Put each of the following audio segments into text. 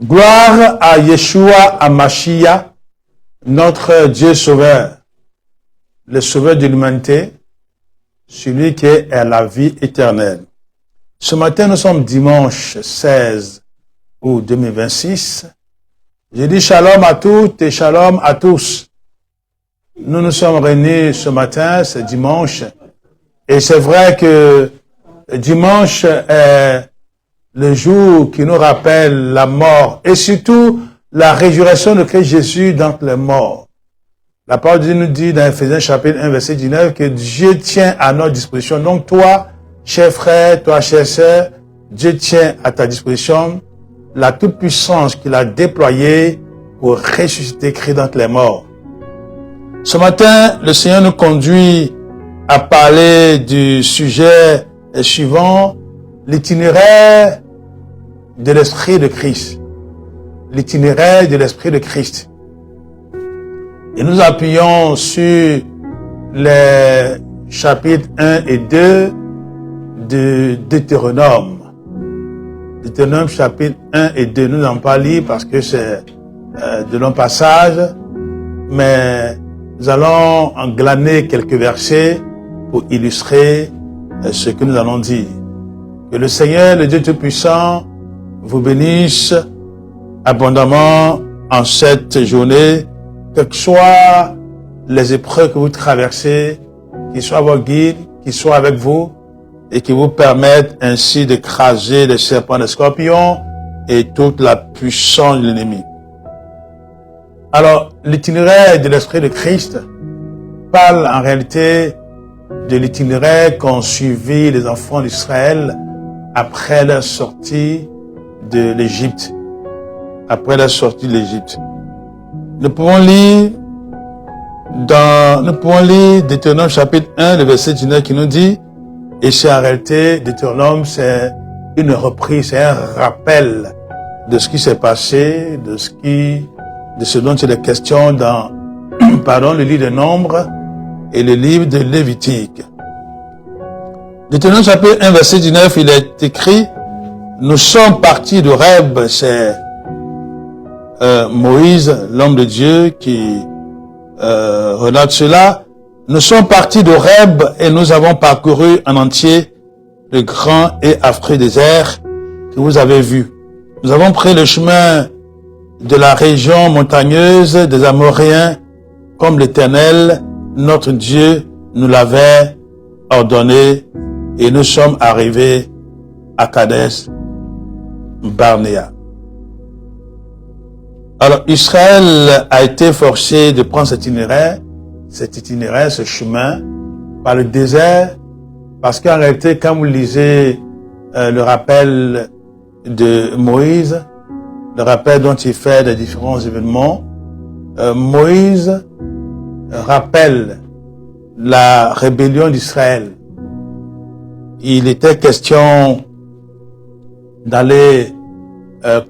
Gloire à Yeshua HaMashiach, notre Dieu sauveur, le sauveur de l'humanité, celui qui est la vie éternelle. Ce matin, nous sommes dimanche 16 août 2026. Je dis shalom à toutes et shalom à tous. Nous nous sommes réunis ce matin, c'est dimanche. Et c'est vrai que dimanche est le jour qui nous rappelle la mort et surtout la résurrection de Christ Jésus d'entre les morts. La parole de Dieu nous dit dans Ephésiens chapitre 1 verset 19 que Dieu tient à notre disposition. Donc toi, cher frère, toi, chère sœur, Dieu tient à ta disposition la toute-puissance qu'il a déployée pour ressusciter Christ d'entre les morts. Ce matin, le Seigneur nous conduit à parler du sujet suivant, l'itinéraire de l'Esprit de Christ. L'itinéraire de l'Esprit de Christ. Et nous appuyons sur les chapitres 1 et 2 de Deutéronome. Deutéronome chapitre 1 et 2. Nous n'allons pas lire parce que c'est de longs passages, mais nous allons en glaner quelques versets pour illustrer ce que nous allons dire. Que le Seigneur, le Dieu Tout-Puissant, vous bénisse abondamment en cette journée, quelles que soient les épreuves que vous traversez, qu'il soit vos guides, qu'il soit avec vous, et qui vous permettent ainsi d'écraser les serpents, les scorpions et toute la puissance de l'ennemi. Alors, l'itinéraire de l'Esprit de Christ parle en réalité de l'itinéraire qu'ont suivi les enfants d'Israël après leur sortie de l'Égypte. Après la sortie de l'Égypte. Nous pouvons lire Deutéronome chapitre 1, le verset 19 qui nous dit, et c'est en réalité, Deutéronome, c'est une reprise, c'est un rappel de ce qui s'est passé, de ce dont il est question dans, le livre de Nombres et le livre de Lévitique. Deutéronome chapitre 1, verset 19, il est écrit, nous sommes partis d'Horeb, c'est Moïse, l'homme de Dieu, qui relate cela. Nous sommes partis d'Horeb et nous avons parcouru en entier le grand et affreux désert que vous avez vu. Nous avons pris le chemin de la région montagneuse des Amoréens, comme l'Éternel, notre Dieu, nous l'avait ordonné, et nous sommes arrivés à Kadesh Barnéa. Alors, Israël a été forcé de prendre cet itinéraire, ce chemin, par le désert, parce qu'en réalité, quand vous lisez le rappel de Moïse, le rappel dont il fait des différents événements, Moïse rappelle la rébellion d'Israël. Il était question d'aller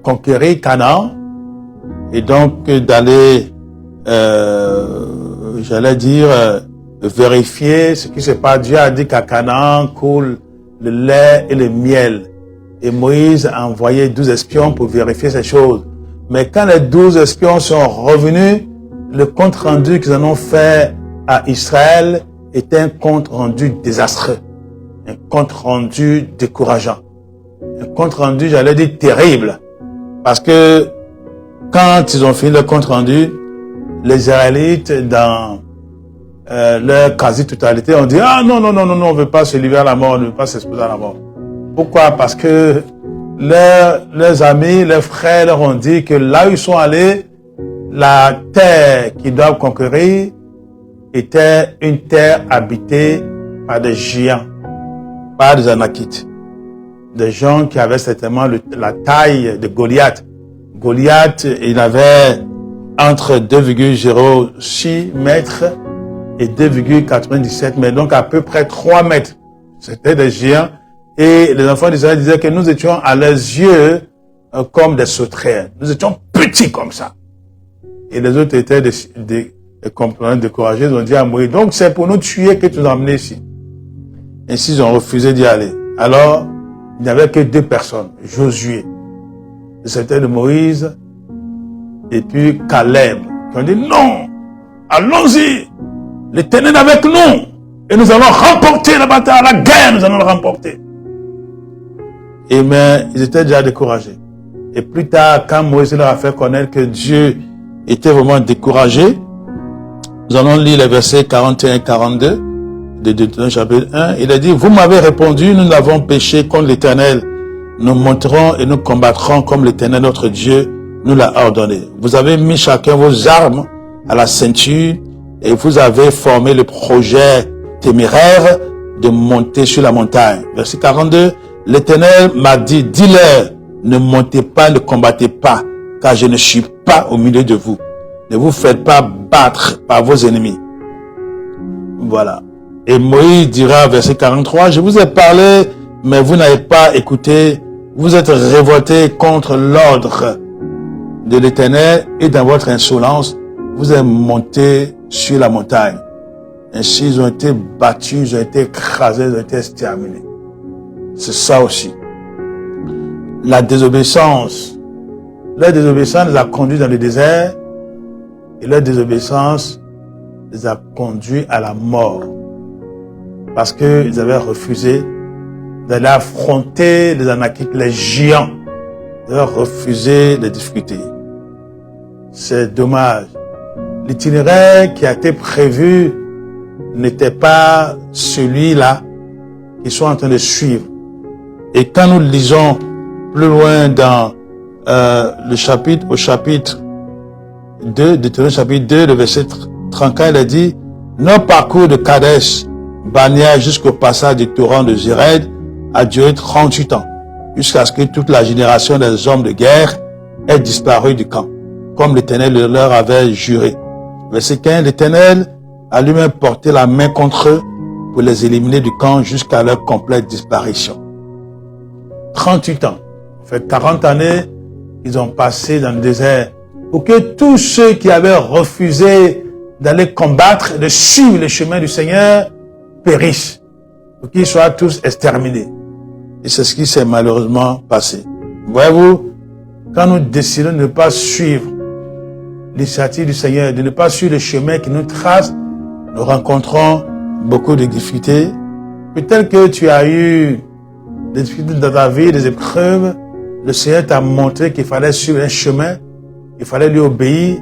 conquérir Canaan et donc d'aller, vérifier ce qui se passe. Dieu a dit qu'à Canaan coule le lait et le miel. Et Moïse a envoyé 12 espions pour vérifier ces choses. Mais quand les 12 espions sont revenus, le compte rendu qu'ils en ont fait à Israël était un compte rendu désastreux. Un compte rendu décourageant. Un compte rendu, terrible. Parce que quand ils ont fini le compte rendu, les Israélites, dans leur quasi-totalité, ont dit « Ah non, on ne veut pas se livrer à la mort, on ne veut pas s'exposer à la mort. » Pourquoi? Parce que leurs amis, leurs frères leur ont dit que là où ils sont allés, la terre qu'ils doivent conquérir était une terre habitée par des géants, par des Anakites. Des gens qui avaient certainement la taille de Goliath. Goliath, il avait entre 2,06 mètres et 2,97 mètres, donc à peu près 3 mètres. C'était des géants. Et les enfants d'Israël disaient que nous étions à leurs yeux comme des sauterelles. Nous étions petits comme ça. Et les autres étaient des comprenants découragés. Ils ont dit à Moïse, donc c'est pour nous tuer que tu nous as emmenés ici. Ainsi, ils ont refusé d'y aller. Alors, il n'y avait que 2 personnes, Josué le serviteur de Moïse, et puis Caleb, qui ont dit non, allons-y, l'Éternel est avec nous, et nous allons remporter la bataille, la guerre, nous allons la remporter. Et mais ils étaient déjà découragés. Et plus tard, quand Moïse leur a fait connaître que Dieu était vraiment découragé, nous allons lire les versets 41 et 42 de Deutéronome chapitre 1. Il a dit, vous m'avez répondu, nous n'avons péché contre l'Éternel. Nous monterons et nous combattrons comme l'Éternel notre Dieu nous l'a ordonné. Vous avez mis chacun vos armes à la ceinture et vous avez formé le projet téméraire de monter sur la montagne. Verset 42, l'Éternel m'a dit, dis-leur, ne montez pas, ne combattez pas, car je ne suis pas au milieu de vous. Ne vous faites pas battre par vos ennemis. Voilà. Et Moïse dira, verset 43, je vous ai parlé, mais vous n'avez pas écouté. Vous êtes révoltés contre l'ordre de l'Éternel et dans votre insolence, vous êtes montés sur la montagne. Ainsi, ils ont été battus, ils ont été écrasés, ils ont été exterminés. C'est ça aussi. La désobéissance. Leur désobéissance les a conduits dans le désert et leur désobéissance les a conduits à la mort. Parce qu'ils avaient refusé d'aller affronter les Anakites, les géants. Ils avaient refusé les difficultés. C'est dommage. L'itinéraire qui a été prévu n'était pas celui-là qu'ils sont en train de suivre. Et quand nous lisons plus loin dans au chapitre 2, Deutéronome chapitre 2, le verset 34, il a dit, notre parcours de Kadesh Barnéa jusqu'au passage du torrent de Jéred a duré 38 ans, jusqu'à ce que toute la génération des hommes de guerre ait disparu du camp, comme l'Éternel leur avait juré. Verset 15, l'Éternel a lui-même porté la main contre eux pour les éliminer du camp jusqu'à leur complète disparition. 38 ans. Ça fait 40 années qu'ils ont passé dans le désert pour que tous ceux qui avaient refusé d'aller combattre, de suivre le chemin du Seigneur, périssent, pour qu'ils soient tous exterminés. Et c'est ce qui s'est malheureusement passé. Voyez-vous, quand nous décidons de ne pas suivre l'initiative du Seigneur, de ne pas suivre le chemin qui nous trace, nous rencontrons beaucoup de difficultés. Peut-être que tu as eu des difficultés dans ta vie, des épreuves. Le Seigneur t'a montré qu'il fallait suivre un chemin, il fallait lui obéir,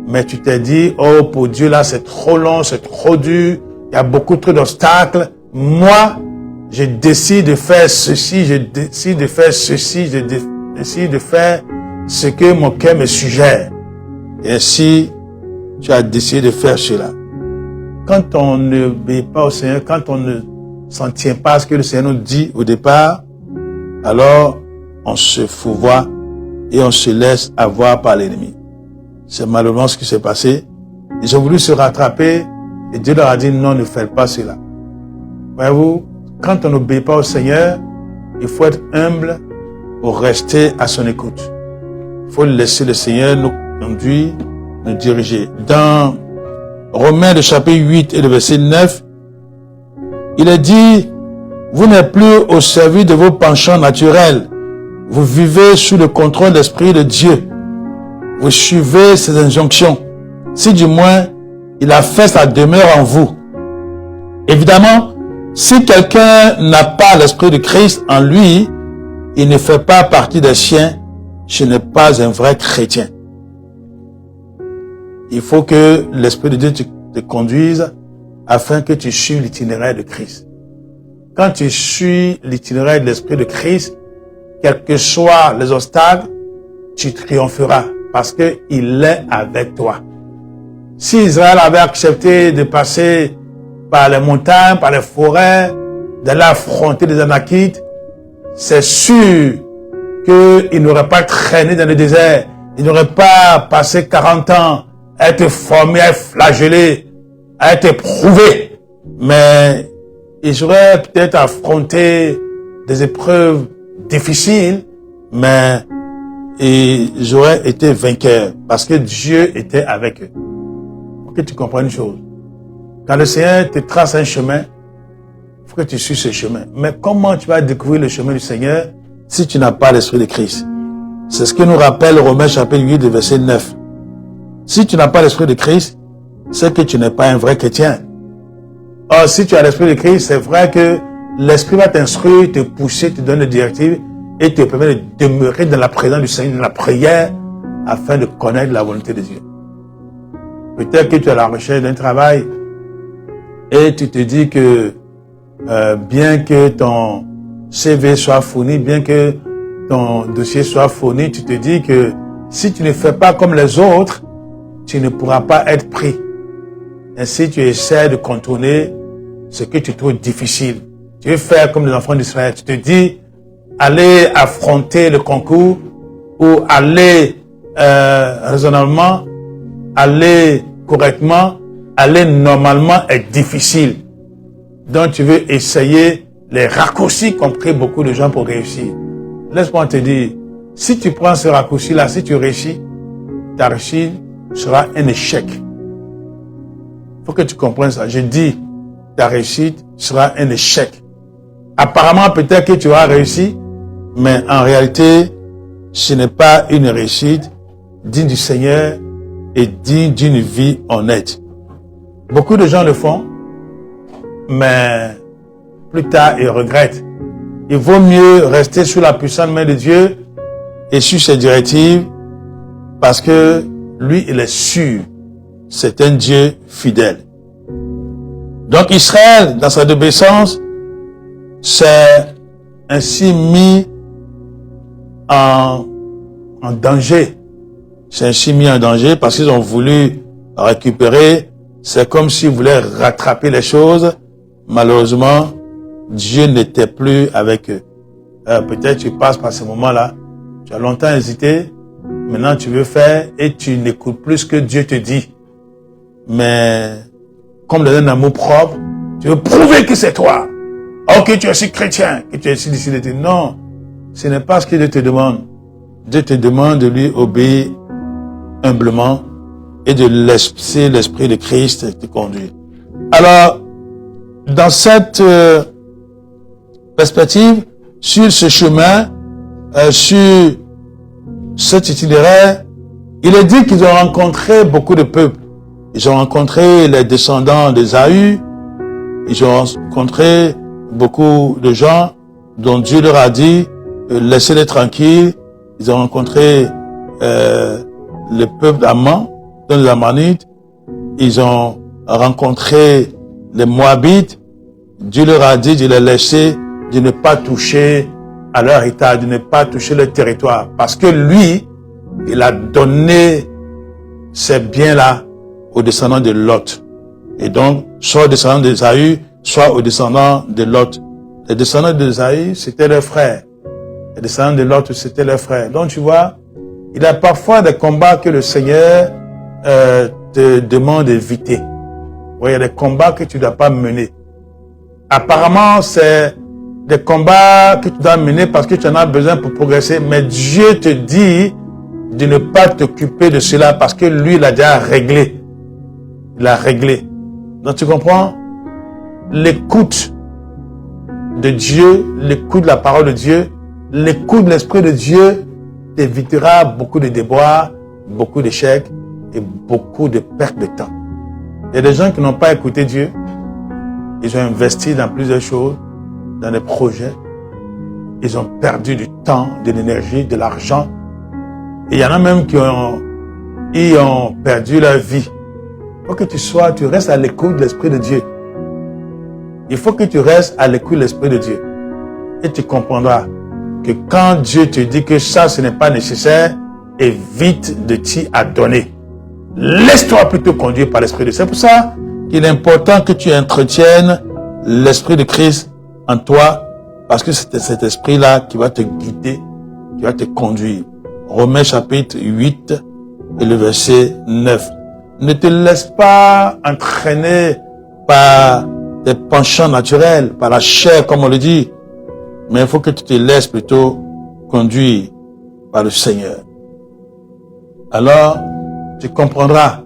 mais tu t'es dit, oh, pour Dieu là, c'est trop long, c'est trop dur, il y a beaucoup trop d'obstacles. Moi, je décide de faire ceci, je décide de faire ceci, je décide de faire ce que mon cœur me suggère. Et ainsi, tu as décidé de faire cela. Quand on n'obéit pas au Seigneur, quand on ne s'en tient pas à ce que le Seigneur nous dit au départ, alors on se fourvoie et on se laisse avoir par l'ennemi. C'est malheureusement ce qui s'est passé. Ils ont voulu se rattraper et Dieu leur a dit non, ne faites pas cela. Voyez-vous, quand on n'obéit pas au Seigneur, il faut être humble pour rester à son écoute. Il faut laisser le Seigneur nous conduire, nous diriger. Dans Romains le chapitre 8 et le verset 9, il est dit, vous n'êtes plus au service de vos penchants naturels. Vous vivez sous le contrôle de l'Esprit de Dieu. Vous suivez ses injonctions. Si du moins, il a fait sa demeure en vous. Évidemment, si quelqu'un n'a pas l'Esprit de Christ en lui, il ne fait pas partie des siens. Ce n'est pas un vrai chrétien. Il faut que l'Esprit de Dieu te conduise afin que tu suives l'itinéraire de Christ. Quand tu suis l'itinéraire de l'Esprit de Christ, quels que soient les obstacles, tu triompheras parce qu'il est avec toi. Si Israël avait accepté de passer par les montagnes, par les forêts, d'aller affronter les Anakites, c'est sûr qu'il n'aurait pas traîné dans le désert. Il n'aurait pas passé 40 ans à être formé, à être flagellé, à être éprouvé. Mais ils auraient peut-être affronté des épreuves difficiles, mais ils auraient été vainqueurs parce que Dieu était avec eux. Pour que tu comprennes une chose. Quand le Seigneur te trace un chemin, il faut que tu suives ce chemin. Mais comment tu vas découvrir le chemin du Seigneur si tu n'as pas l'Esprit de Christ? C'est ce que nous rappelle Romains chapitre 8, verset 9. Si tu n'as pas l'esprit de Christ, c'est que tu n'es pas un vrai chrétien. Or, si tu as l'esprit de Christ, c'est vrai que l'esprit va t'instruire, te pousser, te donner des directives et te permet de demeurer dans la présence du Seigneur, dans la prière, afin de connaître la volonté de Dieu. Peut-être que tu es à la recherche d'un travail et tu te dis que bien que ton CV soit fourni, bien que ton dossier soit fourni, tu te dis que si tu ne fais pas comme les autres, tu ne pourras pas être pris. Ainsi, tu essaies de contourner ce que tu trouves difficile. Tu veux faire comme les enfants d'Israël. Tu te dis, aller affronter le concours ou aller raisonnablement, aller correctement, aller normalement est difficile. Donc, tu veux essayer les raccourcis qu'ont pris beaucoup de gens pour réussir. Laisse-moi te dire, si tu prends ce raccourci-là, si tu réussis, ta réussite sera un échec. Il faut que tu comprennes ça. Je dis, ta réussite sera un échec. Apparemment, peut-être que tu auras réussi, mais en réalité, ce n'est pas une réussite digne du Seigneur et digne d'une vie honnête. Beaucoup de gens le font, mais plus tard, ils regrettent. Il vaut mieux rester sous la puissante main de Dieu et sur ses directives parce que lui, il est sûr. C'est un Dieu fidèle. Donc Israël, dans sa désobéissance, s'est ainsi mis en danger. C'est ainsi mis en danger parce qu'ils ont voulu récupérer. C'est comme s'ils voulaient rattraper les choses. Malheureusement, Dieu n'était plus avec eux. Peut-être tu passes par ce moment-là. Tu as longtemps hésité. Maintenant, tu veux faire et tu n'écoutes plus ce que Dieu te dit. Mais, comme dans un amour propre, tu veux prouver que c'est toi. Oh, que tu es si chrétien, que tu es si décidé. Non, ce n'est pas ce que Dieu te demande. Dieu te demande de lui obéir humblement et de laisser l'Esprit de Christ te conduire. Alors, dans cette perspective, sur ce chemin, sur cet itinéraire, il est dit qu'ils ont rencontré beaucoup de peuples. Ils ont rencontré les descendants d'Ésaü. Ils ont rencontré beaucoup de gens dont Dieu leur a dit, laissez-les tranquilles. Ils ont rencontré le peuple d'Amman, dans les Ammonites. Ils ont rencontré les Moabites. Dieu leur a dit de les laisser, de ne pas toucher à leur héritage, de ne pas toucher leur territoire. Parce que lui, il a donné ces biens-là aux descendants de Lot. Et donc, soit aux descendants d'Ésaü, soit aux descendants de Lot. Les descendants d'Ésaü, c'était leurs frères. Les descendants de Lot, c'était leurs frères. Donc, tu vois, il y a parfois des combats que le Seigneur te demande d'éviter. Oui, il y a des combats que tu ne dois pas mener. Apparemment, c'est des combats que tu dois mener parce que tu en as besoin pour progresser. Mais Dieu te dit de ne pas t'occuper de cela parce que lui, il a déjà réglé. Il a réglé. Donc, tu comprends? L'écoute de Dieu, l'écoute de la parole de Dieu, l'écoute de l'Esprit de Dieu t'évitera beaucoup de déboires, beaucoup d'échecs et beaucoup de pertes de temps. Il y a des gens qui n'ont pas écouté Dieu. Ils ont investi dans plusieurs choses, dans des projets. Ils ont perdu du temps, de l'énergie, de l'argent. Et il y en a même qui ont perdu leur vie. Il faut que tu restes à l'écoute de l'Esprit de Dieu. Il faut que tu restes à l'écoute de l'Esprit de Dieu. Et tu comprendras que quand Dieu te dit que ça, ce n'est pas nécessaire, évite de t'y adonner. Laisse-toi plutôt conduire par l'Esprit de Dieu. C'est pour ça qu'il est important que tu entretiennes l'Esprit de Christ en toi, parce que c'est cet Esprit-là qui va te guider, qui va te conduire. Romains chapitre 8 et le verset 9. Ne te laisse pas entraîner par tes penchants naturels, par la chair, comme on le dit. Mais il faut que tu te laisses plutôt conduire par le Seigneur. Alors, tu comprendras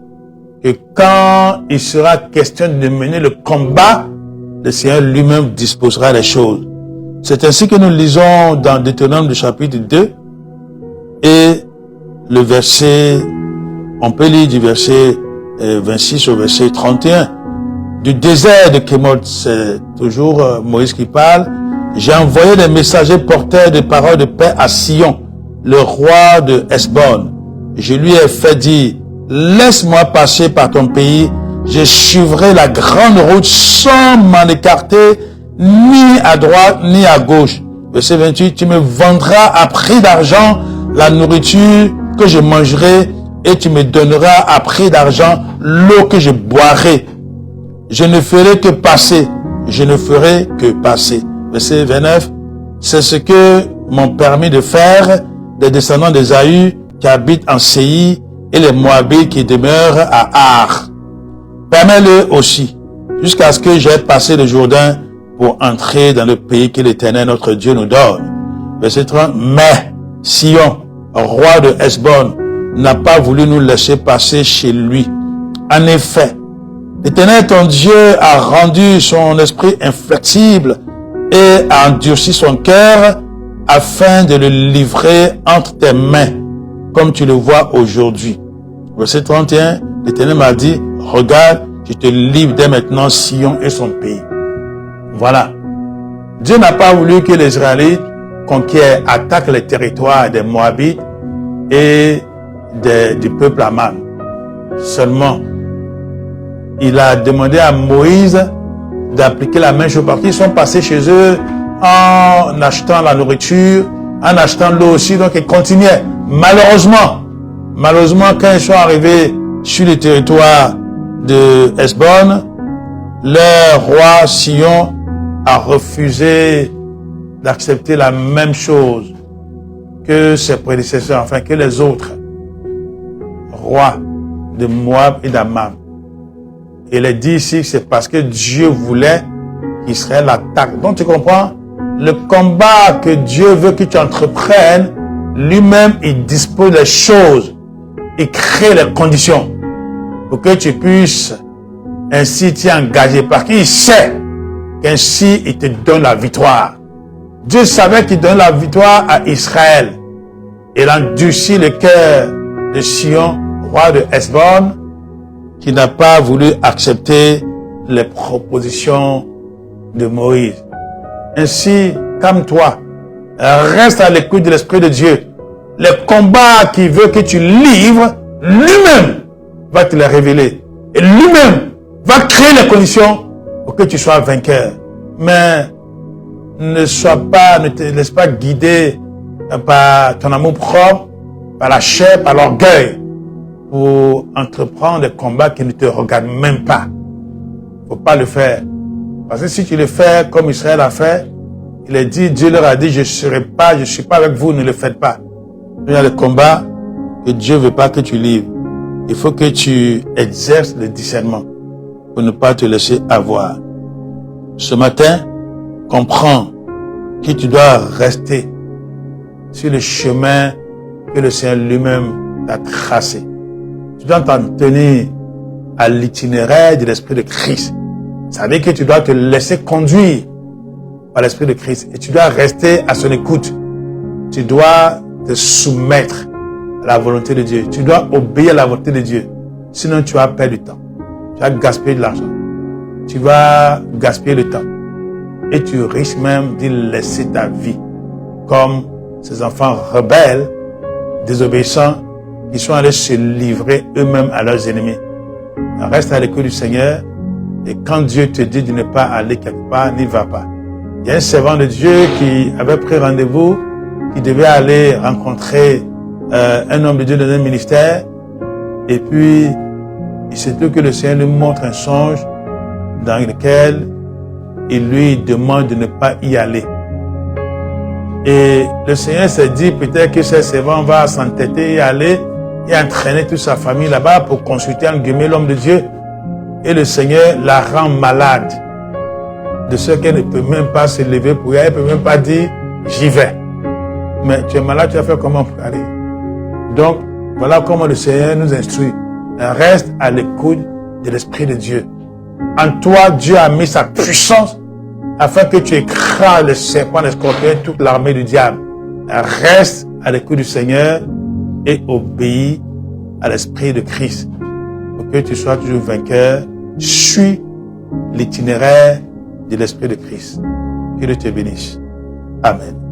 que quand il sera question de mener le combat, le Seigneur lui-même disposera les choses. C'est ainsi que nous lisons dans Deutéronome du chapitre 2, Et le verset, on peut lire du verset 26 au verset 31. Du désert de Kémoth, c'est toujours Moïse qui parle. J'ai envoyé des messagers porteurs de paroles de paix à Sion, le roi de Hesbon. Je lui ai fait dire, laisse-moi passer par ton pays, je suivrai la grande route sans m'en écarter, ni à droite, ni à gauche. Verset 28, tu me vendras à prix d'argent la nourriture que je mangerai, et tu me donneras à prix d'argent l'eau que je boirai. Je ne ferai que passer, je ne ferai que passer. Verset 29, c'est ce que m'ont permis de faire les descendants d'Ésaü qui habitent en Séir et les Moabites qui demeurent à Ar. Permets-le aussi, jusqu'à ce que j'aie passé le Jourdain pour entrer dans le pays que l'Éternel notre Dieu nous donne. Verset 30, mais Sion, roi de Hesbon, n'a pas voulu nous laisser passer chez lui. En effet, l'Éternel ton Dieu a rendu son esprit inflexible et a endurci son cœur afin de le livrer entre tes mains, comme tu le vois aujourd'hui. Verset 31, l'Éternel m'a dit, regarde, je te livre dès maintenant Sion et son pays. Voilà. Dieu n'a pas voulu que les Israélites conquièrent, attaquent les territoires des Moabites et du peuple Aman. Seulement, il a demandé à Moïse d'appliquer la même chose parce qu'ils sont passés chez eux en achetant la nourriture, en achetant l'eau aussi, donc ils continuaient. Malheureusement, quand ils sont arrivés sur le territoire de Hesbon, leur roi Sion a refusé d'accepter la même chose que ses prédécesseurs, enfin que les autres rois de Moab et d'Ammon. Il est dit ici que c'est parce que Dieu voulait qu'Israël attaque. Donc tu comprends, le combat que Dieu veut que tu entreprennes, lui-même il dispose des choses, il crée les conditions pour que tu puisses ainsi t'y engager parce qu'il sait qu'ainsi il te donne la victoire. Dieu savait qu'il donne la victoire à Israël. Il a endurci le cœur de Sion, roi de Hesbon, qui n'a pas voulu accepter les propositions de Moïse. Ainsi, calme-toi, reste à l'écoute de l'Esprit de Dieu. Les combats qu'il veut que tu livres, lui-même va te les révéler. Et lui-même va créer les conditions pour que tu sois vainqueur. Mais ne te laisse pas guider par ton amour propre, par la chair, par l'orgueil, pour entreprendre des combats qui ne te regardent même pas. Faut pas le faire. Parce que si tu le fais comme Israël a fait, il est dit, Dieu leur a dit, je suis pas avec vous, ne le faites pas. Il y a des combats que Dieu veut pas que tu livres. Il faut que tu exerces le discernement pour ne pas te laisser avoir. Ce matin, comprends que tu dois rester sur le chemin que le Seigneur lui-même t'a tracé. Tu dois t'en tenir à l'itinéraire de l'Esprit de Christ. Ça veut dire que tu dois te laisser conduire par l'Esprit de Christ et tu dois rester à son écoute. Tu dois te soumettre à la volonté de Dieu. Tu dois obéir à la volonté de Dieu. Sinon, tu vas perdre du temps. Tu vas gaspiller de l'argent. Tu vas gaspiller le temps. Et tu risques même d'y laisser ta vie. Comme ces enfants rebelles, désobéissants, qui sont allés se livrer eux-mêmes à leurs ennemis. Reste à l'écoute du Seigneur. Et quand Dieu te dit de ne pas aller quelque part, n'y va pas. Il y a un servant de Dieu qui avait pris rendez-vous, qui devait aller rencontrer un homme de Dieu dans un ministère. Et puis, il se trouve que le Seigneur lui montre un songe dans lequel il lui demande de ne pas y aller. Et le Seigneur s'est dit peut-être que ce servant va s'entêter et aller et entraîner toute sa famille là-bas pour consulter en guillemets l'homme de Dieu. Et le Seigneur la rend malade. De ce qu'elle ne peut même pas se lever pour y aller, elle ne peut même pas dire j'y vais. Mais tu es malade, tu vas faire comment pour aller? Donc, voilà comment le Seigneur nous instruit. Reste à l'écoute de l'Esprit de Dieu. En toi, Dieu a mis sa puissance afin que tu écrases les serpents, les scorpions, toute l'armée du diable. reste à l'écoute du Seigneur et obéis à l'Esprit de Christ. Pour que tu sois toujours vainqueur, suis l'itinéraire de l'Esprit de Christ. Que Dieu te bénisse. Amen.